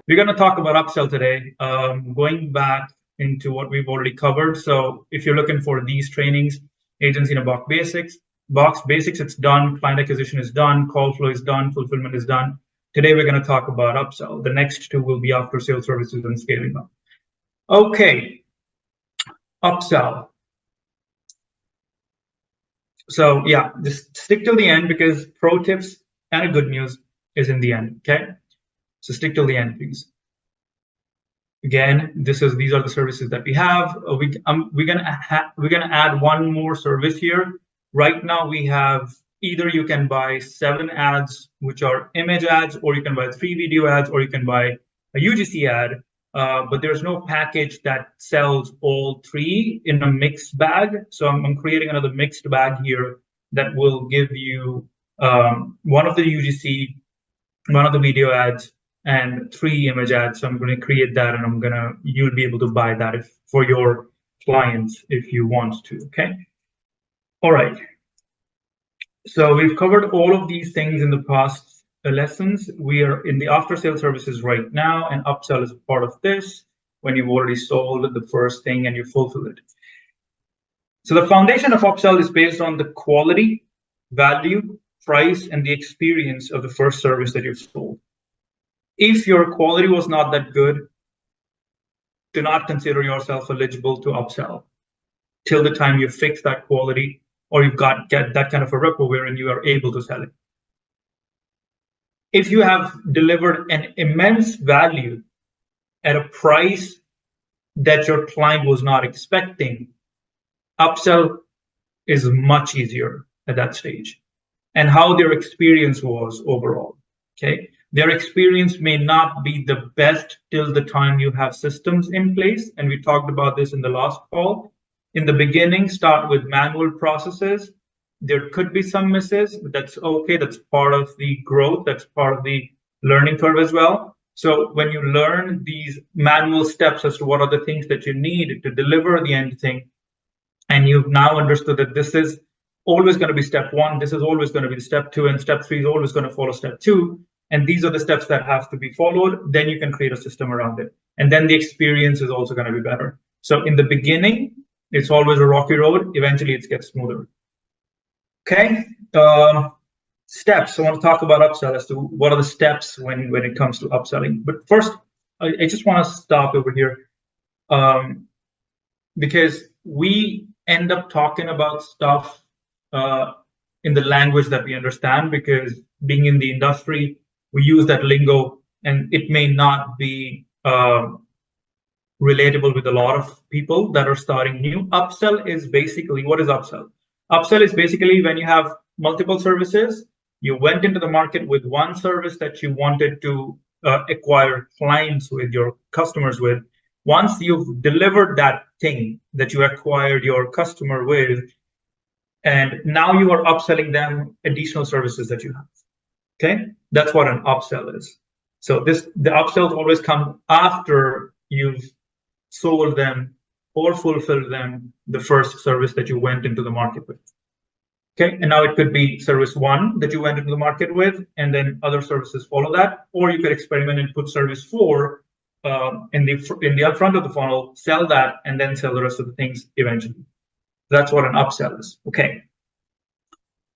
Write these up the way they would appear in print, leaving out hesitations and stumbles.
We're going to talk about upsell today, going back into what we've already covered. So if you're looking for these trainings, Agency in a Box Basics, it's done. Client acquisition is done. Call flow is done. Fulfillment is done. Today, we're going to talk about upsell. The next two will be after sales services and scaling up. Okay, upsell. So yeah, just stick till the end because pro tips and a good news is in the end, okay? So stick till the end, please. Again, these are the services that we have. We're gonna add one more service here. Right now we have either you can buy 7 ads, which are image ads, or you can buy 3 video ads, or you can buy a UGC ad. But there's no package that sells all 3 in a mixed bag. So I'm creating another mixed bag here that will give you one of the UGC, one of the video ads, and 3 image ads. So I'm going to create that, and you'll be able to buy that for your clients if you want to. Okay. All right. So we've covered all of these things in the past lessons. We are in the after sales services right now, and upsell is part of this when you've already sold the first thing and you fulfill it. So the foundation of upsell is based on the quality, value, price, and the experience of the first service that you've sold. If your quality was not that good, do not consider yourself eligible to upsell till the time you fix that quality or you've get that kind of a rapport wherein you are able to sell it. If you have delivered an immense value at a price that your client was not expecting, upsell is much easier at that stage. And how their experience was overall, okay? Their experience may not be the best till the time you have systems in place. And we talked about this in the last call. In the beginning, start with manual processes. There could be some misses, but that's okay. That's part of the growth. That's part of the learning curve as well. So when you learn these manual steps as to what are the things that you need to deliver the end thing, and you've now understood that this is always going to be step 1, this is always going to be step 2, and step 3 is always going to follow step 2. And these are the steps that have to be followed. Then you can create a system around it. And then the experience is also going to be better. So in the beginning, it's always a rocky road. Eventually, it gets smoother. Okay. Steps. I want to talk about upsell as to what are the steps when it comes to upselling. But first, I just want to stop over here because we end up talking about stuff in the language that we understand, because being in the industry, we use that lingo and it may not be relatable with a lot of people that are starting new. Upsell is basically, what is upsell? Upsell is basically when you have multiple services, you went into the market with one service that you wanted to acquire clients with, your customers with. Once you've delivered that thing that you acquired your customer with, and now you are upselling them additional services that you have. Okay, that's what an upsell is. So the upsells always come after you've sold them or fulfilled them the first service that you went into the market with. Okay, and now it could be service 1 that you went into the market with, and then other services follow that, or you could experiment and put service 4 in the upfront of the funnel, sell that, and then sell the rest of the things eventually. That's what an upsell is. Okay.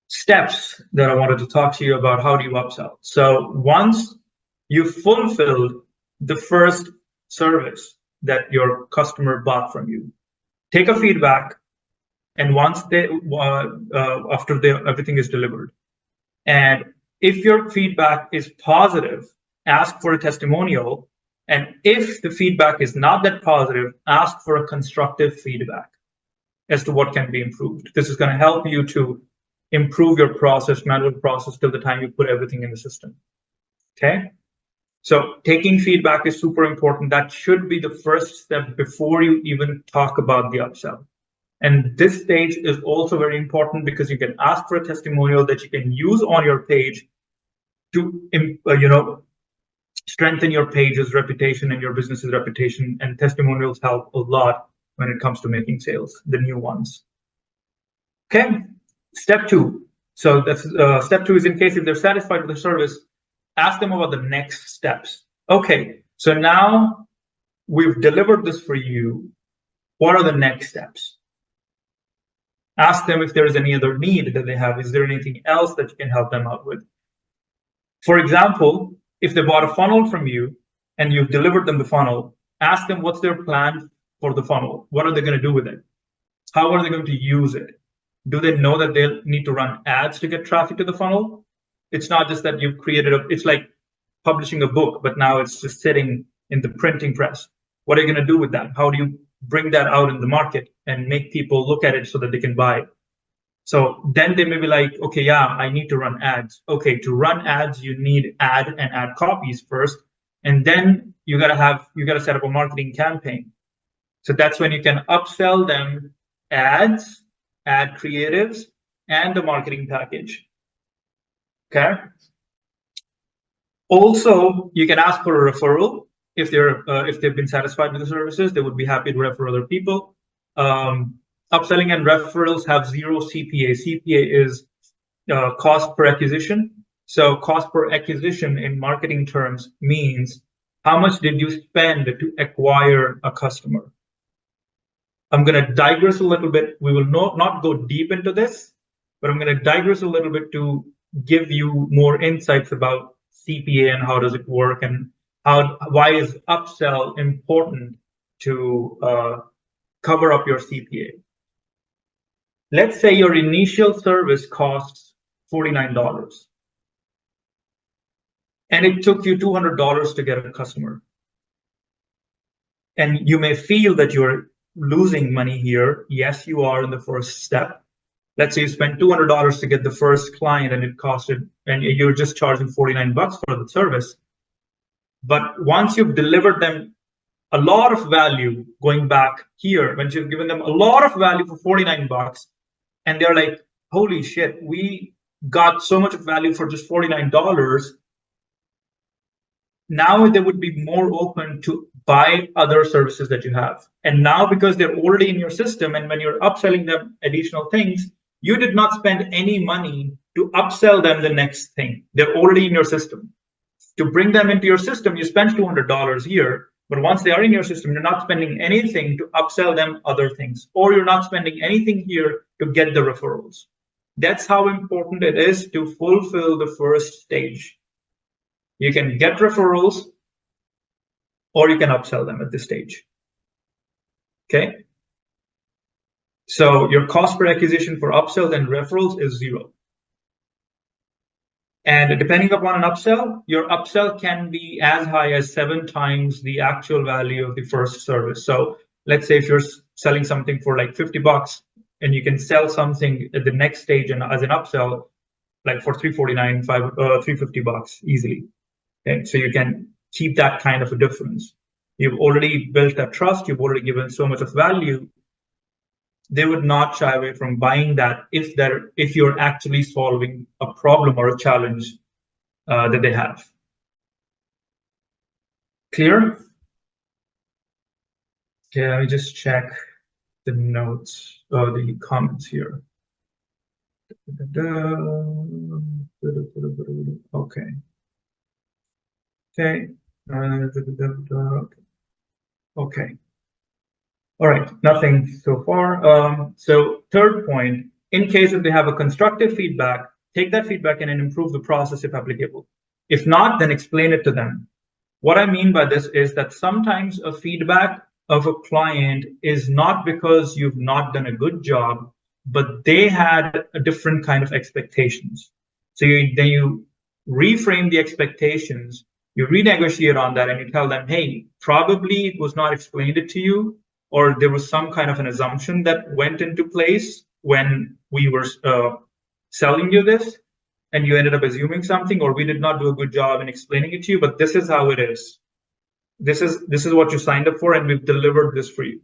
Steps that I wanted to talk to you about. How do you upsell? So once you've fulfilled the first service that your customer bought from you, take a feedback, and once everything is delivered, and if your feedback is positive, ask for a testimonial, and if the feedback is not that positive, ask for a constructive feedback as to what can be improved. This is going to help you to improve your process, manual process, till the time you put everything in the system. Okay. So taking feedback is super important. That should be the first step before you even talk about the upsell. And this stage is also very important because you can ask for a testimonial that you can use on your page to, strengthen your page's reputation and your business's reputation. And testimonials help a lot when it comes to making sales, the new ones. Okay. Step 2. So that's step 2 is in case if they're satisfied with the service, ask them about the next steps. Okay, So now we've delivered this for you. What are the next steps? Ask them if there is any other need that they have. Is there anything else that you can help them out with? For example, if they bought a funnel from you and you've delivered them the funnel, ask them what's their plan for the funnel. What are they going to do with it? How are they going to use it? Do they know that they'll need to run ads to get traffic to the funnel? It's not just that you've created it's like publishing a book, but now it's just sitting in the printing press. What are you going to do with that? How do you bring that out in the market and make people look at it so that they can buy it? So then they may be like, okay, yeah, I need to run ads. Okay, to run ads, you need ad and ad copies first. And then you gotta set up a marketing campaign. So that's when you can upsell them ads, ad creatives, and the marketing package. Okay. Also, you can ask for a referral. If they've been satisfied with the services, they would be happy to refer other people. Upselling and referrals have zero CPA. CPA is cost per acquisition. So cost per acquisition in marketing terms means how much did you spend to acquire a customer? I'm going to digress a little bit. We will not go deep into this, but I'm going to digress a little bit to give you more insights about CPA and how does it work and why is upsell important to cover up your CPA. Let's say your initial service costs $49 and it took you $200 to get a customer. And you may feel that you're losing money here. Yes, you are in the first step. Let's say you spent $200 to get the first client and and you're just charging $49 for the service. But once you've delivered them a lot of value, going back here, when you've given them a lot of value for $49, and they're like, holy shit, we got so much value for just $49. Now they would be more open to buy other services that you have. And now because they're already in your system, and when you're upselling them additional things, you did not spend any money to upsell them the next thing. They're already in your system. To bring them into your system, you spend $200 here. But once they are in your system, you're not spending anything to upsell them other things, or you're not spending anything here to get the referrals. That's how important it is to fulfill the first stage. You can get referrals, or you can upsell them at this stage. Okay. So your cost per acquisition for upsells and referrals is 0. And depending upon an upsell, your upsell can be as high as 7 times the actual value of the first service. So let's say if you're selling something for like $50 and you can sell something at the next stage and as an upsell, like for $349, $350 easily. Okay, so you can keep that kind of a difference. You've already built that trust. You've already given so much of value. They would not shy away from buying that if you're actually solving a problem or a challenge that they have. Clear? Okay, let me just check the notes or the comments here. Okay. Okay. Okay. All right, nothing so far. So third point, in case if they have a constructive feedback, take that feedback and improve the process if applicable. If not, then explain it to them. What I mean by this is that sometimes a feedback of a client is not because you've not done a good job, but they had a different kind of expectations. So then you reframe the expectations, you renegotiate on that, and you tell them, hey, probably it was not explained it to you, or there was some kind of an assumption that went into place when we were selling you this, and you ended up assuming something, or we did not do a good job in explaining it to you, but this is how it is. This is what you signed up for, and we've delivered this for you.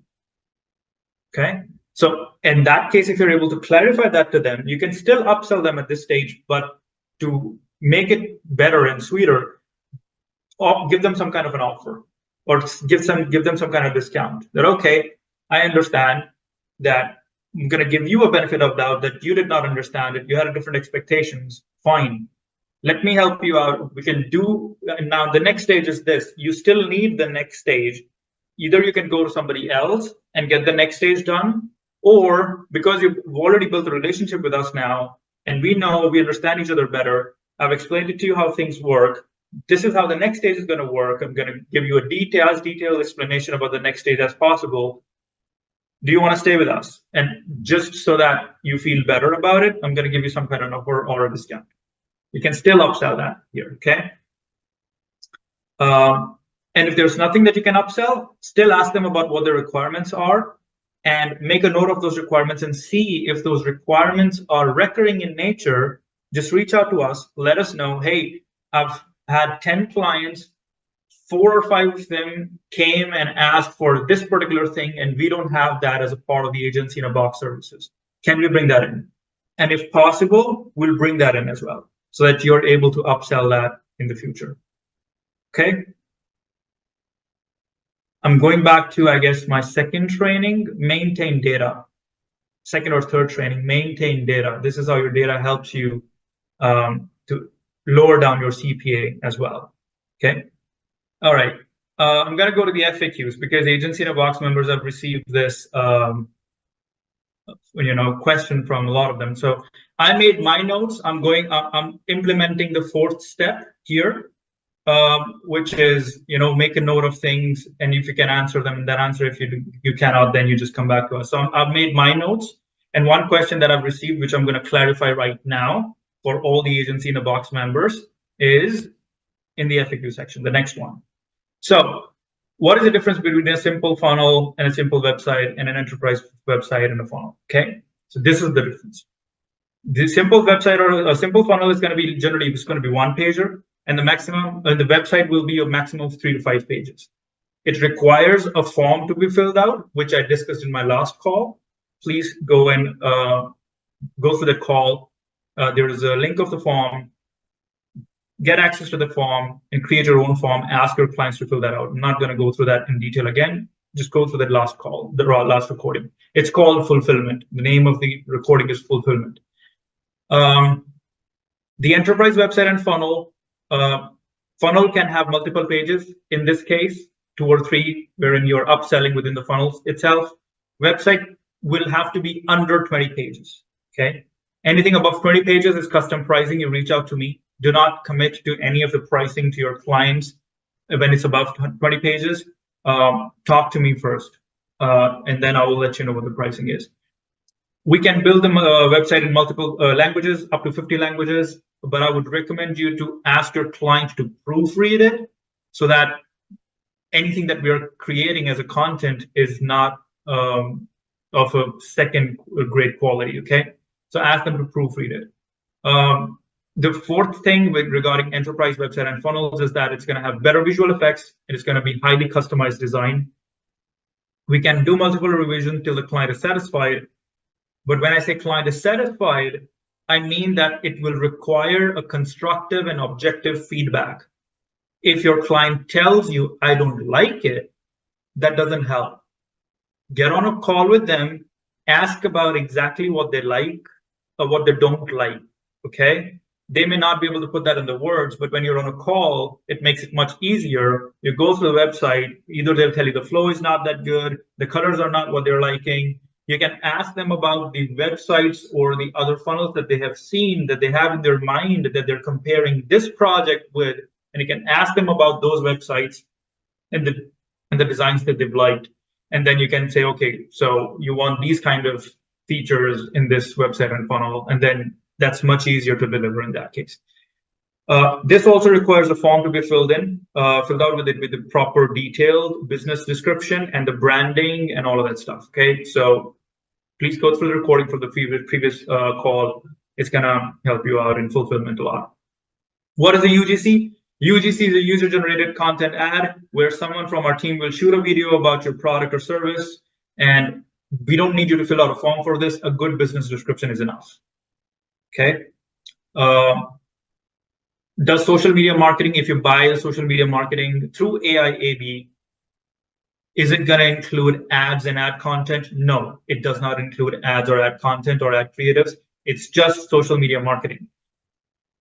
Okay? So in that case, if you're able to clarify that to them, you can still upsell them at this stage, but to make it better and sweeter, give them some kind of an offer, or give them some kind of discount. That, okay, I understand that I'm going to give you a benefit of doubt that you did not understand it. You had different expectations. Fine. Let me help you out. We can do, now the next stage is this. You still need the next stage. Either you can go to somebody else and get the next stage done, or because you've already built a relationship with us now, and we understand each other better, I've explained it to you how things work. This is how the next stage is going to work. I'm going to give you a detailed explanation about the next stage as possible. Do you want to stay with us? And just so that you feel better about it, I'm going to give you some kind of offer or a discount. You can still upsell that here, okay? And if there's nothing that you can upsell, still ask them about what the requirements are and make a note of those requirements and see if those requirements are recurring in nature. Just reach out to us, let us know, hey, I've had 10 clients, 4 or 5 of them came and asked for this particular thing, and we don't have that as a part of the agency in a box services. Can we bring that in? And if possible, we'll bring that in as well, so that you're able to upsell that in the future. Okay. I'm going back to, I guess, my second training, maintain data. Second or third training, maintain data. This is how your data helps you to lower down your CPA as well. Okay. All right. I'm going to go to the FAQs because Agency in a Box members have received this question from a lot of them. So I made my notes. I'm implementing the 4th step here, which is, make a note of things, and if you can answer them, then answer. If you cannot, then you just come back to us. So I've made my notes, and one question that I've received, which I'm going to clarify right now for all the Agency in a Box members, is in the FAQ section, the next one. So what is the difference between a simple funnel and a simple website and an enterprise website and a funnel? Okay, so this is the difference. The simple website or a simple funnel is going to be generally, it's going to be 1-pager, and the website will be a maximum of 3 to 5 pages. It requires a form to be filled out, which I discussed in my last call. Please go and go through the call. There is a link of the form. Get access to the form and create your own form. Ask your clients to fill that out. I'm not going to go through that in detail again. Just go through that last call, the last recording. It's called fulfillment. The name of the recording is fulfillment. The enterprise website and funnel. Funnel can have multiple pages. In this case, 2 or 3, wherein you're upselling within the funnel itself. Website will have to be under 20 pages. Okay. Anything above 20 pages is custom pricing. You reach out to me. Do not commit to any of the pricing to your clients when it's above 20 pages. Talk to me first, and then I will let you know what the pricing is. We can build a website in multiple languages, up to 50 languages, but I would recommend you to ask your client to proofread it so that anything that we are creating as a content is not of a second grade quality, okay? So ask them to proofread it. The 4th thing regarding enterprise website and funnels is that it's going to have better visual effects, and it's going to be highly customized design. We can do multiple revisions till the client is satisfied. But when I say client is satisfied, I mean that it will require a constructive and objective feedback. If your client tells you, I don't like it, that doesn't help. Get on a call with them, ask about exactly what they like or what they don't like, okay? They may not be able to put that in the words, but when you're on a call, it makes it much easier. You go through the website, either they'll tell you the flow is not that good, the colors are not what they're liking. You can ask them about the websites or the other funnels that they have seen, that they have in their mind, that they're comparing this project with, and you can ask them about those websites and the designs that they've liked. And then you can say, okay, so you want these kind of features in this website and funnel, and then that's much easier to deliver in that case. This also requires a form to be filled out with the proper detailed business description and the branding and all of that stuff. Okay, so please go through the recording from the previous call. It's gonna help you out in fulfillment a lot. What is a UGC? UGC is a user-generated content ad where someone from our team will shoot a video about your product or service, and we don't need you to fill out a form for this. A good business description is enough. Okay. Does social media marketing, if you buy a social media marketing through AIAB, is it going to include ads and ad content? No, it does not include ads or ad content or ad creatives. It's just social media marketing.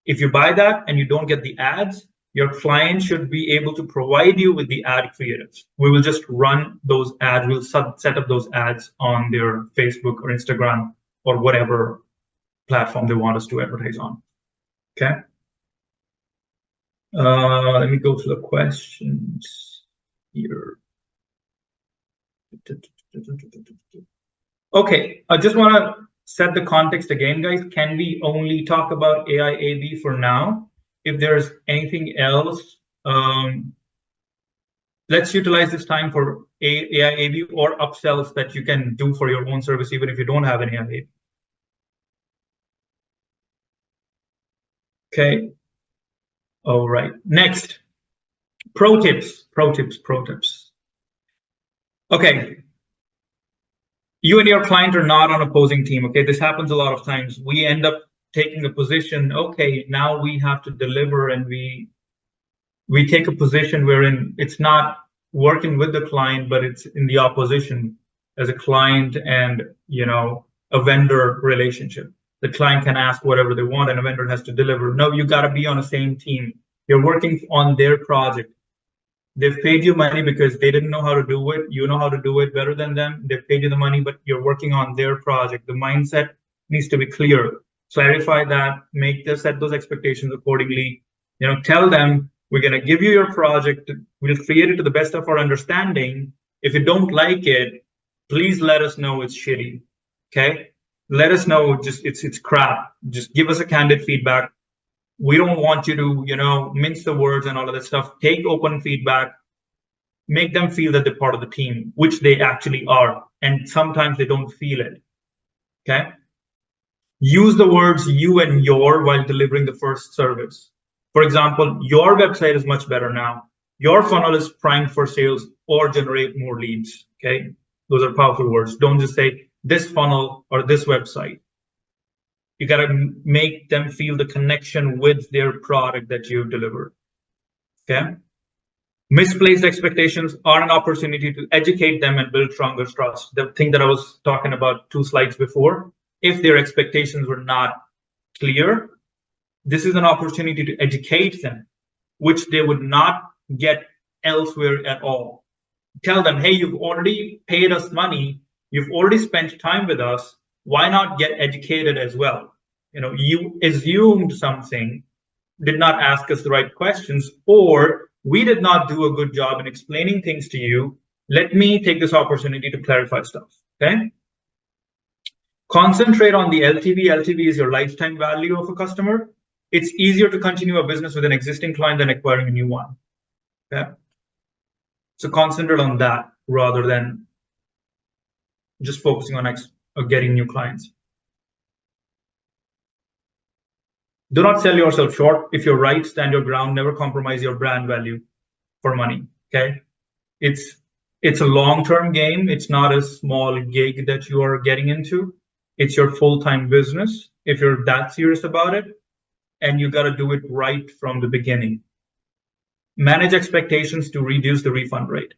If you buy that and you don't get the ads, your client should be able to provide you with the ad creatives. We will just run those ads. We'll set up those ads on their Facebook or Instagram or whatever platform they want us to advertise on. Okay. Let me go to the questions here. Okay, I just want to set the context again, guys. Can we only talk about AIAB for now? If there's anything else, let's utilize this time for AIAB or upsells that you can do for your own service, even if you don't have an AIAB. Okay. All right. Next, pro tips. Okay. You and your client are not on opposing team. Okay. This happens a lot of times. We end up taking a position. Okay, now we have to deliver, and we take a position wherein it's not working with the client, but it's in the opposition as a client and, you know, a vendor relationship. The client can ask whatever they want and a vendor has to deliver. No, you got to be on the same team. You're working on their project. They've paid you money because they didn't know how to do it. You know how to do it better than them. They've paid you the money, but you're working on their project. The mindset needs to be clear. Clarify that, set those expectations accordingly. You know, tell them, we're going to give you your project. We'll create it to the best of our understanding. If you don't like it, please let us know it's shitty. Okay. Let us know just it's crap. Just give us a candid feedback. We don't want you to, you know, mince the words and all of that stuff. Take open feedback. Make them feel that they're part of the team, which they actually are. And sometimes they don't feel it. Okay. Use the words you and your while delivering the first service. For example, your website is much better now. Your funnel is primed for sales or generate more leads. Okay. Those are powerful words. Don't just say this funnel or this website. You got to make them feel the connection with their product that you've delivered. Okay. Misplaced expectations are an opportunity to educate them and build stronger trust. The thing that I was talking about 2 slides before, if their expectations were not clear, this is an opportunity to educate them, which they would not get elsewhere at all. Tell them, hey, you've already paid us money. You've already spent time with us. Why not get educated as well? You know, you assumed something, did not ask us the right questions, or we did not do a good job in explaining things to you. Let me take this opportunity to clarify stuff. Okay. Concentrate on the LTV. LTV is your lifetime value of a customer. It's easier to continue a business with an existing client than acquiring a new one. Okay. So concentrate on that rather than just focusing on getting new clients. Do not sell yourself short. If you're right, stand your ground. Never compromise your brand value for money. Okay. It's a long-term game. It's not a small gig that you are getting into. It's your full-time business if you're that serious about it, and you got to do it right from the beginning. Manage expectations to reduce the refund rate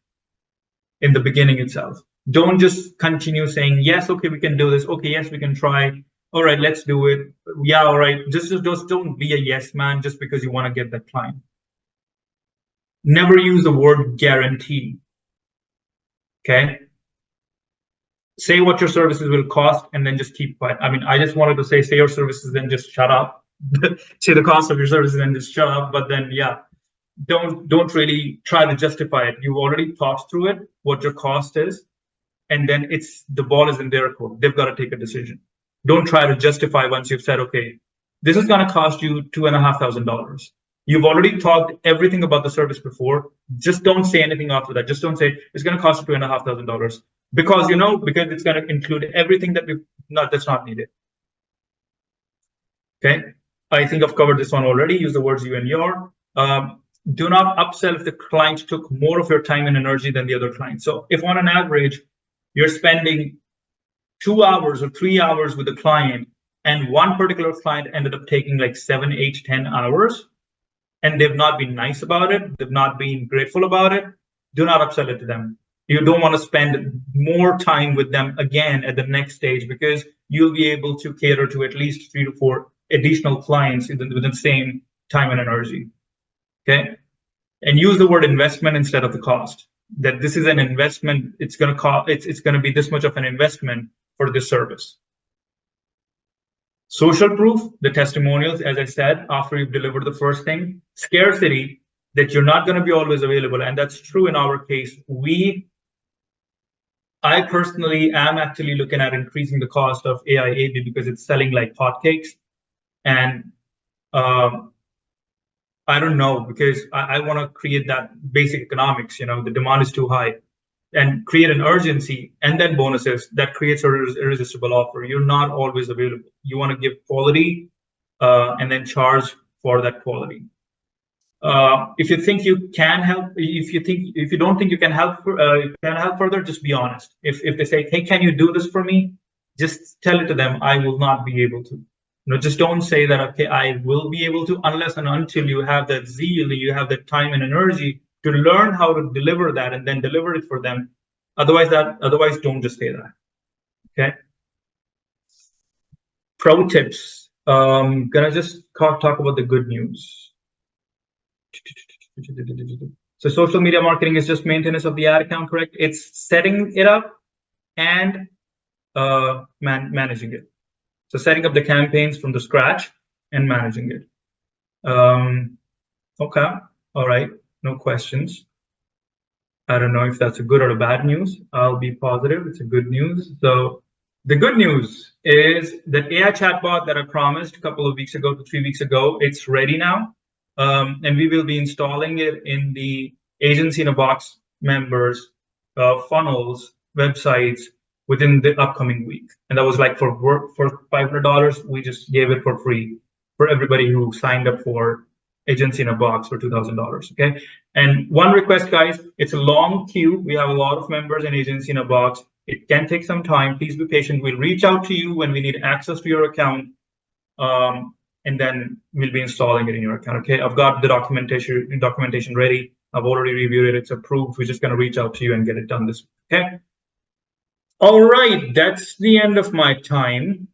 in the beginning itself. Don't just continue saying, yes, okay, we can do this. Okay, yes, we can try. All right, let's do it. Yeah, all right. Just don't be a yes man just because you want to get that client. Never use the word guarantee. Okay. Say what your services will cost and then just keep quiet. I mean, I just wanted to say your services, then just shut up. Say the cost of your services and just shut up. But then, yeah, don't really try to justify it. You've already thought through it, what your cost is, and then the ball is in their court. They've got to take a decision. Don't try to justify once you've said, okay, this is going to cost you $2,500. You've already talked everything about the service before. Just don't say anything after that. Just don't say it's going to cost you $2,500 because it's going to include everything that's not needed. Okay. I think I've covered this one already. Use the words you and your. Do not upsell if the client took more of your time and energy than the other client. So if on an average, you're spending 2 hours or 3 hours with a client and one particular client ended up taking like 7, 8, 10 hours and they've not been nice about it, they've not been grateful about it, do not upsell it to them. You don't want to spend more time with them again at the next stage because you'll be able to cater to at least 3 to 4 additional clients within the same time and energy. Okay, and use the word investment instead of the cost. That this is an investment. It's going to cost. It's going to be this much of an investment for this service. Social proof, the testimonials, as I said, after you've delivered the first thing. Scarcity, that you're not going to be always available, and that's true in our case. I personally am actually looking at increasing the cost of AIAB because it's selling like hotcakes, and I don't know, because I want to create that basic economics. The demand is too high, and create an urgency, and then bonuses that creates an irresistible offer. You're not always available. You want to give quality, and then charge for that quality. If you think you can help, if you don't think you can help further, just be honest. If they say, hey, can you do this for me? Just tell it to them, I will not be able to. Just don't say that, okay, I will be able to, unless and until you have that zeal, you have that time and energy to learn how to deliver that and then deliver it for them. Otherwise, don't just say that. Okay. Pro tips. Gonna just talk about the good news. So social media marketing is just maintenance of the ad account, correct? It's setting it up and managing it. So setting up the campaigns from the scratch and managing it. Okay, all right, no questions. I don't know if that's a good or a bad news. I'll be positive it's a good news. So the good news is that AI chatbot that I promised a couple of weeks ago to 3 weeks ago, it's ready now. And we will be installing it in the Agency in a Box members, funnels, websites within the upcoming week. And that was like for $500, we just gave it for free for everybody who signed up for Agency in a Box for $2,000. Okay. And one request, guys, it's a long queue. We have a lot of members in Agency in a Box. It can take some time. Please be patient. We'll reach out to you when we need access to your account. And then we'll be installing it in your account. Okay. I've got the documentation ready. I've already reviewed it. It's approved. We're just going to reach out to you and get it done this week. Okay. All right, that's the end of my time.